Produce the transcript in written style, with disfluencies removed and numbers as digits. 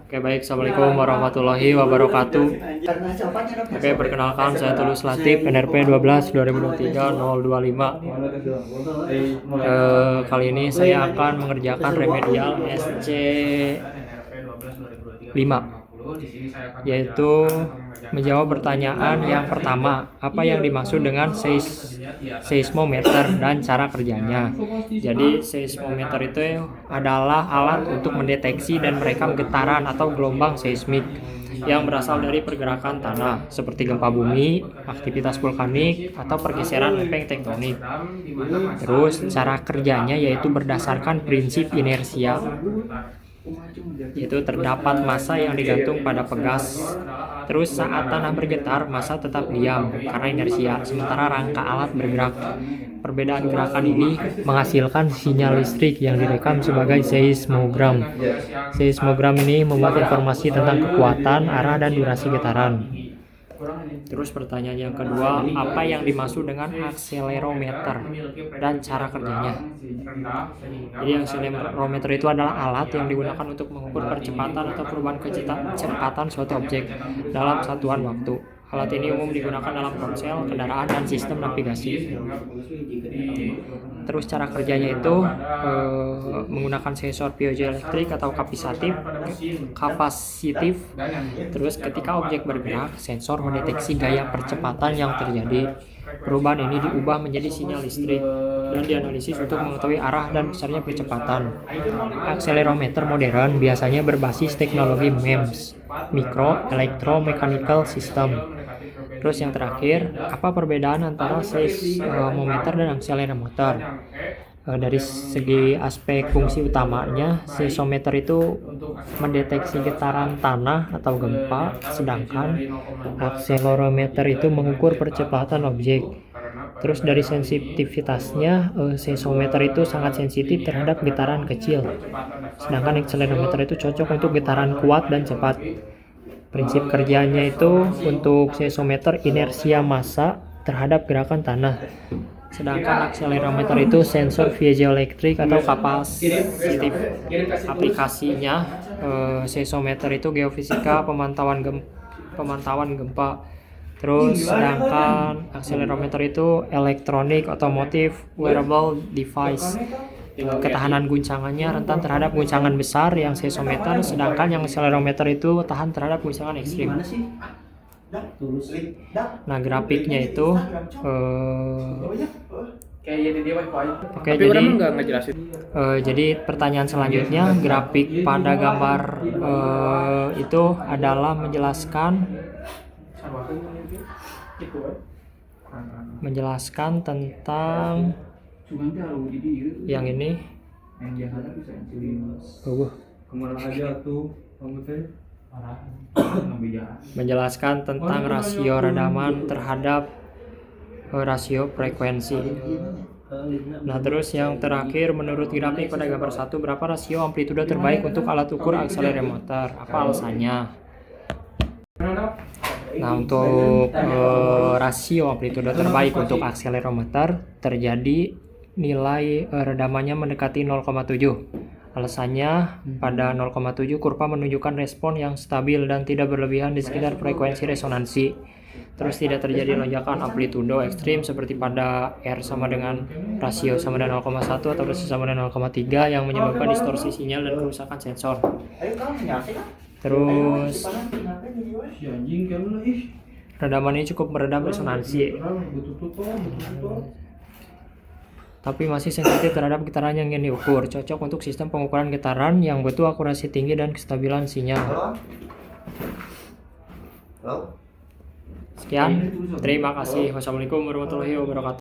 Oke, baik. Assalamualaikum warahmatullahi wabarakatuh. Oke, perkenalkan saya Tulus Latif, NRP 12 2023 025. Kali ini saya akan mengerjakan remedial SC 5, yaitu menjawab pertanyaan yang pertama, apa yang dimaksud dengan seismometer dan cara kerjanya. Jadi seismometer itu adalah alat untuk mendeteksi dan merekam getaran atau gelombang seismik yang berasal dari pergerakan tanah seperti gempa bumi, aktivitas vulkanik, atau pergeseran lempeng tektonik. Terus cara kerjanya yaitu berdasarkan prinsip inersia, yaitu terdapat massa yang digantung pada pegas. Terus saat tanah bergetar, massa tetap diam karena inersia, sementara rangka alat bergerak. Perbedaan gerakan ini menghasilkan sinyal listrik yang direkam sebagai seismogram. Seismogram ini membuat informasi tentang kekuatan, arah, dan durasi getaran. Terus pertanyaan yang kedua, apa yang dimaksud dengan akselerometer dan cara kerjanya? Jadi akselerometer itu adalah alat yang digunakan untuk mengukur percepatan atau perubahan kecepatan suatu objek dalam satuan waktu. Alat ini umum digunakan dalam ponsel, kendaraan, dan sistem navigasi. Terus cara kerjanya itu menggunakan sensor piezoelektrik atau kapasitif. Terus ketika objek bergerak, sensor mendeteksi gaya percepatan yang terjadi. Perubahan ini diubah menjadi sinyal listrik dan dianalisis untuk mengetahui arah dan besarnya percepatan. Akselerometer modern biasanya berbasis teknologi MEMS, Micro Electromechanical System. Terus yang terakhir, apa perbedaan antara seismometer dan akselerometer? Dari segi aspek fungsi utamanya, seismometer itu mendeteksi getaran tanah atau gempa, sedangkan akselerometer itu mengukur percepatan objek. Terus dari sensitivitasnya, seismometer itu sangat sensitif terhadap getaran kecil, sedangkan akselerometer itu cocok untuk getaran kuat dan cepat. Prinsip kerjanya itu untuk seismometer inersia massa terhadap gerakan tanah, sedangkan akselerometer itu sensor piezoelektrik atau kapasitif. Aplikasinya, seismometer itu geofisika, pemantauan gempa. Terus sedangkan akselerometer itu elektronik, otomotif, wearable device. Ketahanan guncangannya rentan terhadap guncangan besar yang seismometer, sedangkan yang akselerometer itu tahan terhadap guncangan ekstrim. Nah, grafiknya itu jadi pertanyaan selanjutnya, grafik pada gambar itu adalah menjelaskan tentang yang ini. Menjelaskan tentang rasio redaman terhadap rasio frekuensi. Nah, terus yang terakhir, menurut grafik pada gambar 1, berapa rasio amplitudo terbaik untuk alat ukur akselerometer? Apa alasannya? Nah, untuk rasio amplitudo terbaik untuk akselerometer terjadi nilai redamannya mendekati 0,7. Alasannya, pada 0,7 kurva menunjukkan respon yang stabil dan tidak berlebihan di sekitar frekuensi resonansi. Terus tidak terjadi lonjakan amplitudo ekstrim seperti pada R sama dengan rasio sama dengan 0,1 atau rasio sama dengan 0,3 yang menyebabkan distorsi sinyal dan kerusakan sensor. Terus redaman ini cukup meredam resonansi, tapi masih sensitif terhadap getaran yang ingin diukur. Cocok untuk sistem pengukuran getaran yang butuh akurasi tinggi dan kestabilan sinyal. Sekian, terima kasih. Wassalamualaikum warahmatullahi wabarakatuh.